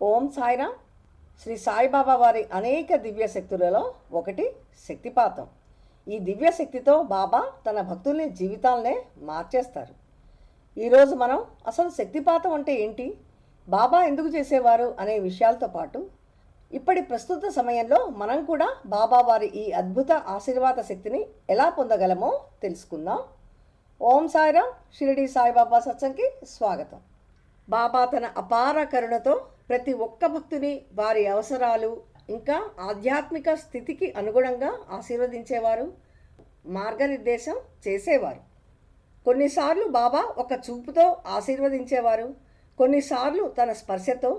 ఓం సాయిరామ్. శ్రీ సాయిబాబా వారి అనేక దివ్య శక్తులలో ఒకటి శక్తిపాతం. ఈ దివ్య శక్తితో బాబా తన భక్తుల్ని జీవితాలనే మార్చేస్తారు. ఈరోజు మనం అసలు శక్తిపాతం అంటే ఏంటి, బాబా ఎందుకు చేసేవారు అనే విషయాలతో పాటు ఇప్పటి ప్రస్తుత సమయంలో మనం కూడా బాబా వారి ఈ అద్భుత ఆశీర్వాద శక్తిని ఎలా పొందగలమో తెలుసుకుందాం. ఓం సాయిరామ్. షిరిడి సాయిబాబా సత్సంగ్కి స్వాగతం. బాబా తన అపార కరుణతో ప్రతి ఒక్క భక్తుని వారి అవసరాలు ఇంకా ఆధ్యాత్మిక స్థితికి అనుగుణంగా ఆశీర్వదించేవారు, మార్గనిర్దేశం చేసేవారు. కొన్నిసార్లు బాబా ఒక చూపుతో ఆశీర్వదించేవారు, కొన్నిసార్లు తన స్పర్శతో,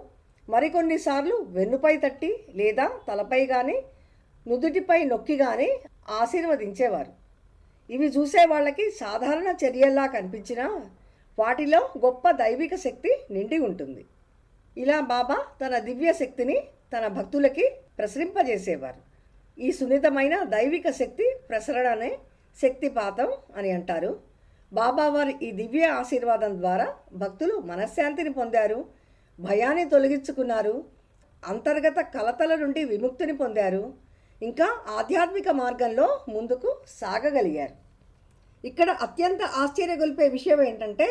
మరికొన్నిసార్లు వెన్నుపై తట్టి లేదా తలపై కానీ నుదుటిపై నొక్కి కానీ ఆశీర్వదించేవారు. ఇవి చూసే వాళ్ళకి సాధారణ చర్యల్లా కనిపించినా వాటిలో గొప్ప దైవిక శక్తి నిండి ఉంటుంది. ఇలా బాబా తన దివ్య శక్తిని తన భక్తులకి ప్రసరింపజేసేవారు. ఈ సున్నితమైన దైవిక శక్తి ప్రసరణనే శక్తిపాతం అని అంటారు. బాబా వారి ఈ దివ్య ఆశీర్వాదం ద్వారా భక్తులు మనశ్శాంతిని పొందారు, భయాన్ని తొలగించుకున్నారు, అంతర్గత కలతల నుండి విముక్తిని పొందారు, ఇంకా ఆధ్యాత్మిక మార్గంలో ముందుకు సాగగలిగారు. ఇక్కడ అత్యంత ఆశ్చర్యగొల్పే విషయం ఏంటంటే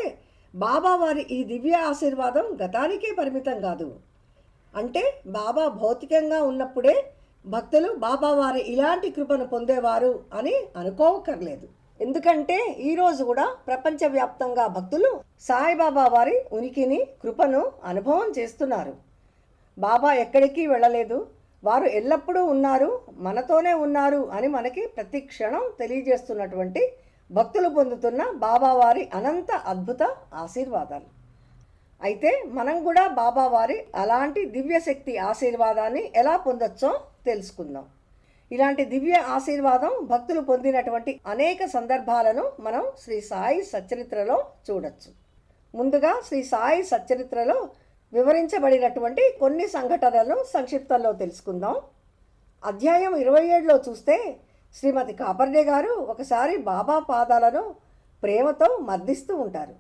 బాబా వారి ఈ దివ్య ఆశీర్వాదం గతానికే పరిమితం కాదు. అంటే బాబా భౌతికంగా ఉన్నప్పుడే భక్తులు బాబా వారి ఇలాంటి కృపను పొందేవారు అని అనుకోవక్కర్లేదు. ఎందుకంటే ఈరోజు కూడా ప్రపంచవ్యాప్తంగా భక్తులు సాయిబాబా వారి ఉనికిని, కృపను అనుభవం చేస్తున్నారు. బాబా ఎక్కడికి వెళ్ళలేదు, వారు ఎల్లప్పుడూ ఉన్నారు, మనతోనే ఉన్నారు అని మనకి ప్రతి క్షణం తెలియజేస్తున్నటువంటి భక్తులు పొందుతున్న బాబావారి అనంత అద్భుత ఆశీర్వాదాలు. అయితే మనం కూడా బాబావారి అలాంటి దివ్యశక్తి ఆశీర్వాదాన్ని ఎలా పొందొచ్చో తెలుసుకుందాం. ఇలాంటి దివ్య ఆశీర్వాదం భక్తులు పొందినటువంటి అనేక సందర్భాలను మనం శ్రీ సాయి సచ్చరిత్రలో చూడొచ్చు. ముందుగా శ్రీ సాయి సచ్చరిత్రలో వివరించబడినటువంటి కొన్ని సంఘటనలను సంక్షిప్తంలో తెలుసుకుందాం. అధ్యాయం 27లో చూస్తే శ్రీమతి కాపర్డే గారు ఒకసారి బాబా పాదాలను ప్రేమతో మర్దిస్తూ ఉంటారు.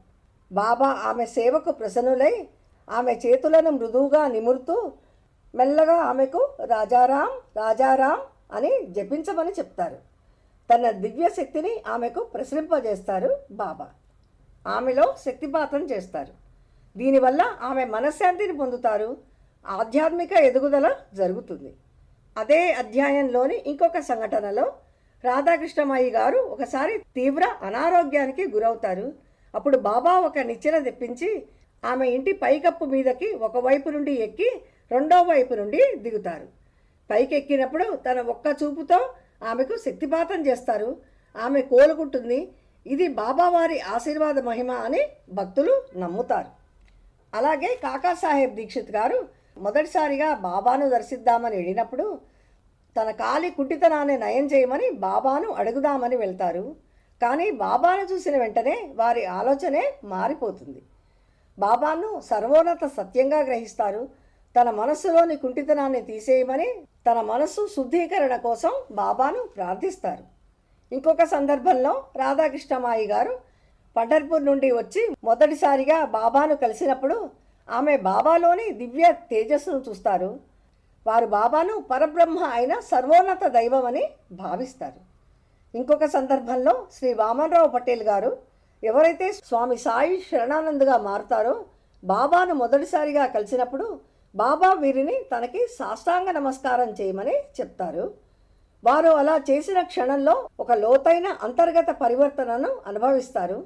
బాబా ఆమె సేవకు ప్రసన్నులై ఆమె చేతులను మృదువుగా నిమురుతూ మెల్లగా ఆమెకు రాజారాం రాజారాం అని జపించమని చెప్తారు. తన దివ్య శక్తిని ఆమెకు ప్రసరింపజేస్తారు బాబా. ఆమెలో శక్తిపాతం చేస్తారు. దీనివల్ల ఆమె మనశ్శాంతిని పొందుతారు, ఆధ్యాత్మిక ఎదుగుదల జరుగుతుంది. అదే అధ్యాయంలోని ఇంకొక సంఘటనలో రాధాకృష్ణమయ్య గారు ఒకసారి తీవ్ర అనారోగ్యానికి గురవుతారు. అప్పుడు బాబా ఒక నిచ్చెన తెప్పించి ఆమె ఇంటి పైకప్పు మీదకి ఒకవైపు నుండి ఎక్కి రెండో వైపు నుండి దిగుతారు. పైకెక్కినప్పుడు తన ఒక్క చూపుతో ఆమెకు శక్తిపాతం చేస్తారు. ఆమె కోలుకుంటుంది. ఇది బాబావారి ఆశీర్వాద మహిమ అని భక్తులు నమ్ముతారు. అలాగే కాకాసాహెబ్ దీక్షిత్ గారు మొదటిసారిగా బాబాను దర్శిద్దామని వెళ్ళినప్పుడు తన కాలి కుంటితనాన్ని నయం చేయమని బాబాను అడుగుదామని వెళ్తారు. కానీ బాబాను చూసిన వెంటనే వారి ఆలోచనే మారిపోతుంది. బాబాను సర్వోన్నత సత్యంగా గ్రహిస్తారు. తన మనస్సులోని కుంటితనాన్ని తీసేయమని తన మనస్సు శుద్ధీకరణ కోసం బాబాను ప్రార్థిస్తారు. ఇంకొక సందర్భంలో రాధాకృష్ణమాయి గారు పండర్పూర్ నుండి వచ్చి మొదటిసారిగా బాబాను కలిసినప్పుడు ఆమె బాబాలోని దివ్య తేజస్సును చూస్తారు. వారు బాబాను పరబ్రహ్మ అయిన సర్వోన్నత దైవమని భావిస్తారు. ఇంకొక సందర్భంలో శ్రీ వామనరావు పటేల్ గారు ఎవరైతే స్వామి సాయి శరణానంద్గా మారుతారో బాబాను మొదటిసారిగా కలిసినప్పుడు బాబా వీరిని తనకి సాష్టాంగ నమస్కారం చేయమని చెప్తారు. వారు అలా చేసిన క్షణంలో ఒక లోతైన అంతర్గత పరివర్తనను అనుభవిస్తారు.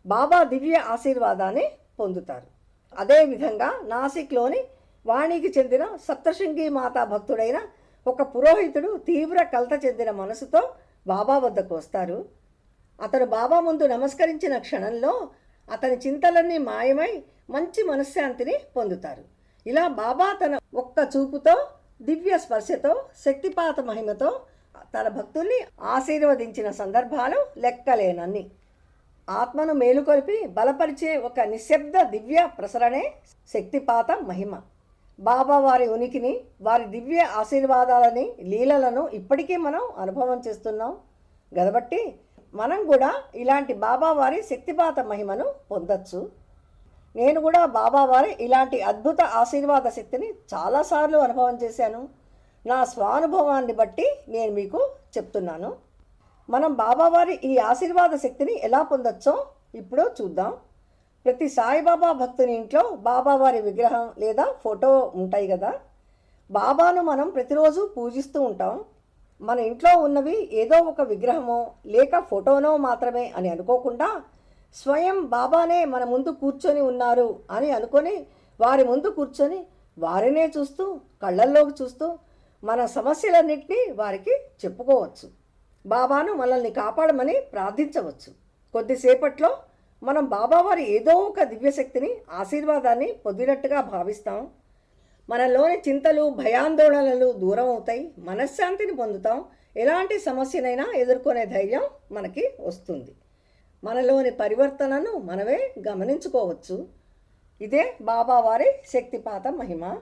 బాబా దివ్య ఆశీర్వాదాన్ని పొందుతారు. అదేవిధంగా నాసిక్లోని వాణికి చెందిన సప్తశృంగి మాతా భక్తుడైన ఒక పురోహితుడు తీవ్ర కలత చెందిన మనసుతో బాబా వద్దకు వస్తారు. అతను బాబా ముందు నమస్కరించిన క్షణంలో అతని చింతలన్నీ మాయమై మంచి మనశ్శాంతిని పొందుతారు. ఇలా బాబా తన ఒక్క చూపుతో, దివ్య స్పర్శతో, శక్తిపాత మహిమతో తన భక్తుల్ని ఆశీర్వదించిన సందర్భాలు లెక్కలేనన్ని. ఆత్మను మేలుకొల్పి బలపరిచే ఒక నిశ్శబ్ద దివ్య ప్రసరణే శక్తిపాత మహిమ. బాబా వారి ఉనికిని, వారి దివ్య ఆశీర్వాదాలని, లీలలను ఇప్పటికీ మనం అనుభవం చేస్తున్నాం కాబట్టి మనం కూడా ఇలాంటి బాబా వారి శక్తిపాత మహిమను పొందొచ్చు. నేను కూడా బాబావారి ఇలాంటి అద్భుత ఆశీర్వాద శక్తిని చాలాసార్లు అనుభవం చేశాను. నా స్వానుభవాన్ని బట్టి నేను మీకు చెప్తున్నాను. మనం బాబావారి ఈ ఆశీర్వాద శక్తిని ఎలా పొందొచ్చో ఇప్పుడు చూద్దాం. ప్రతి సాయిబాబా భక్తుని ఇంట్లో బాబావారి విగ్రహం లేదా ఫోటో ఉంటాయి కదా. బాబాను మనం ప్రతిరోజు పూజిస్తూ ఉంటాం. మన ఇంట్లో ఉన్నవి ఏదో ఒక విగ్రహమో లేక ఫోటోనో మాత్రమే అని అనుకోకుండా స్వయం బాబానే మన ముందు కూర్చొని ఉన్నారు అని అనుకొని వారి ముందు కూర్చొని వారినే చూస్తూ కళ్ళల్లోకి చూస్తూ మన సమస్యలన్నింటినీ వారికి చెప్పుకోవచ్చు. బాబాను మనల్ని కాపాడమని ప్రార్థించవచ్చు. కొద్దిసేపట్లో మనం బాబావారి ఏదో ఒక దివ్యశక్తిని ఆశీర్వాదాన్ని పొందినట్టుగా భావిస్తాం. మనలోని చింతలు భయాందోళనలు దూరం అవుతాయి, మనశ్శాంతిని పొందుతాం. ఎలాంటి సమస్యనైనా ఎదుర్కొనే ధైర్యం మనకి వస్తుంది. మనలోని పరివర్తనను మనమే గమనించుకోవచ్చు. ఇదే బాబావారి శక్తిపాత మహిమ.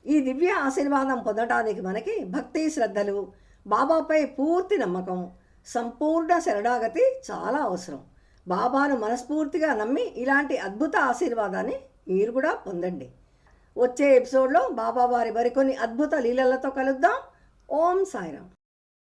ఈ దివ్య ఆశీర్వాదం పొందడానికి మనకి భక్తి శ్రద్ధలు, బాబాపై పూర్తి నమ్మకం, సంపూర్ణ శరణాగతి చాలా అవసరం. బాబాను మనస్ఫూర్తిగా నమ్మి ఇలాంటి అద్భుత ఆశీర్వాదాన్ని మీరు కూడా పొందండి. వచ్చే ఎపిసోడ్లో బాబావారి మరికొన్ని అద్భుత లీలలతో కలుద్దాం. ఓం సాయిరామ్.